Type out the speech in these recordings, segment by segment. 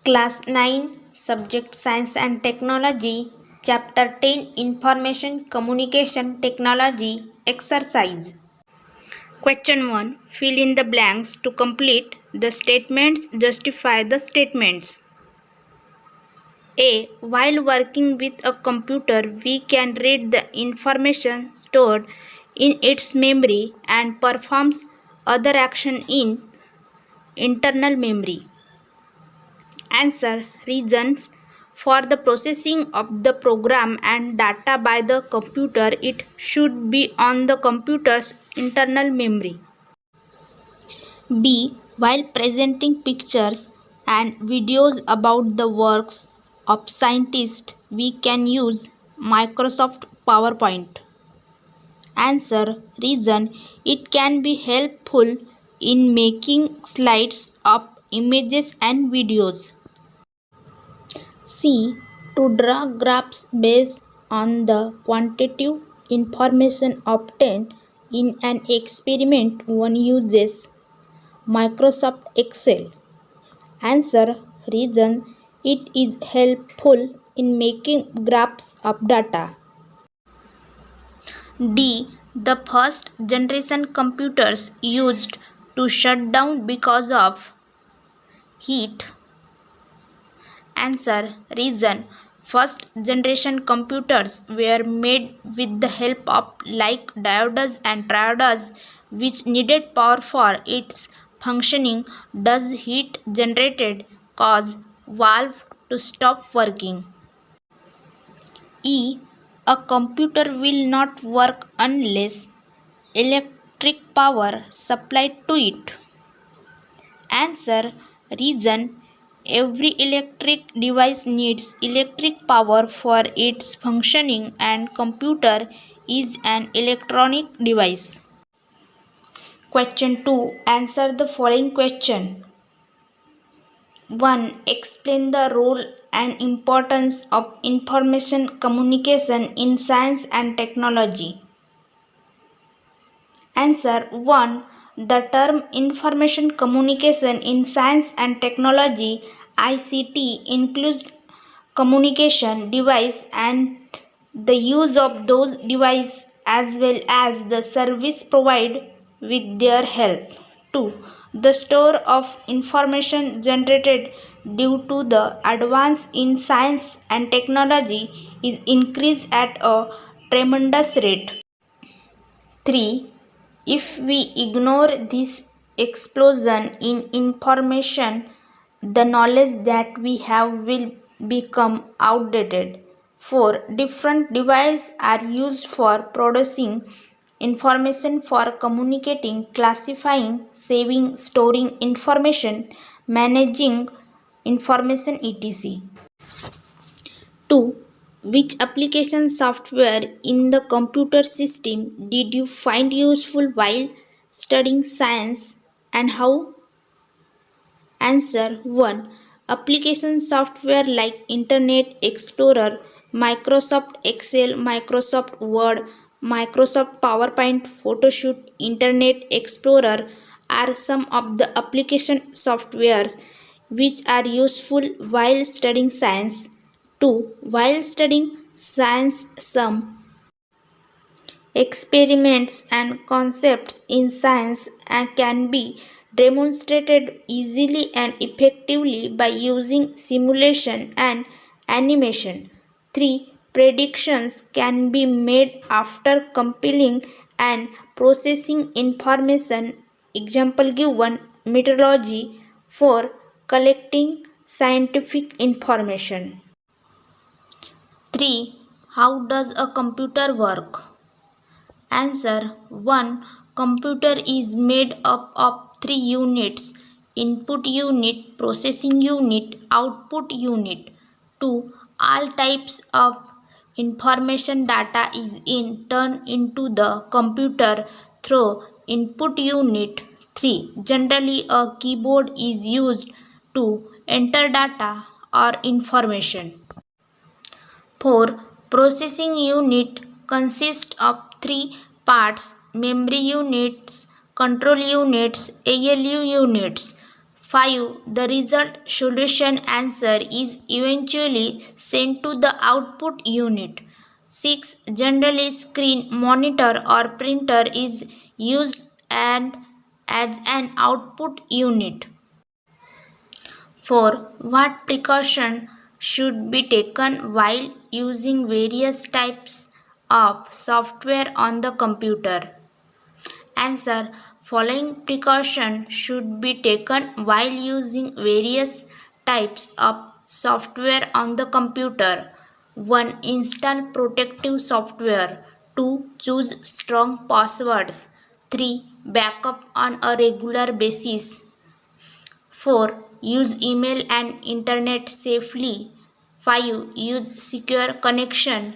Class 9, Subject Science and Technology, Chapter 10 Information Communication Technology Exercise. Question 1. Fill in the blanks to complete the statements. Justify the statements. A. While working with a computer, we can read the information stored in its memory and performs other action in internal memory. Answer. Reasons. For the processing of the program and data by the computer, it should be on the computer's internal memory. B. While presenting pictures and videos about the works of scientists, we can use Microsoft PowerPoint. Answer. Reason. It can be helpful in making slides of images and videos. C. To draw graphs based on the quantitative information obtained in an experiment, one uses Microsoft Excel. Answer. Reason. It is helpful in making graphs of data. D. The first generation computers used to shut down because of heat. Answer. Reason. First generation computers were made with the help of like diodes and triodes, which needed power for its functioning. Does heat generated cause valve to stop working? E. A computer will not work unless electric power supplied to it. Answer. Reason. Every electric device needs electric power for its functioning, and computer is an electronic device. Question 2. Answer the following question. 1. Explain the role and importance of information communication in science and technology. Answer. 1. The term information communication in science and technology ICT includes communication device and the use of those devices as well as the service provided with their help. 2. The store of information generated due to the advance in science and technology is increased at a tremendous rate. 3. If we ignore this explosion in information, the knowledge that we have will become outdated. 4. Different devices are used for producing information, for communicating, classifying, saving, storing information, managing information, etc. 2. Which application software in the computer system did you find useful while studying science and how? Answer. 1. Application software like Internet Explorer, Microsoft Excel, Microsoft Word, Microsoft PowerPoint, Photoshop, Internet Explorer are some of the application softwares which are useful while studying science. 2. While studying science, some experiments and concepts in science can be demonstrated easily and effectively by using simulation and animation. 3. Predictions can be made after compiling and processing information. Example given meteorology. 4. Collecting scientific information. 3. How does a computer work? Answer. 1. Computer is made up of 3 units: input unit, processing unit, output unit. 2. All types of information data is in turned into the computer through input unit. 3. Generally a keyboard is used to enter data or information. 4. Processing unit consists of 3 parts: memory units, control units, ALU units. 5. The result solution answer is eventually sent to the output unit. 6. Generally screen, monitor or printer is used and as an output unit. 4. What precaution should be taken while using various types of software on the computer? Answer. Following precaution should be taken while using various types of software on the computer. 1. Install protective software. 2. Choose strong passwords. 3. Backup on a regular basis. 4. Use email and internet safely. 5. Use secure connection.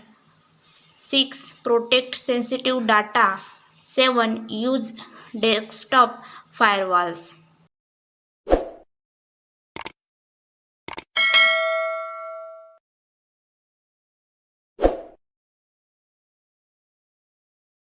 6. Protect sensitive data. 7. Use desktop firewalls.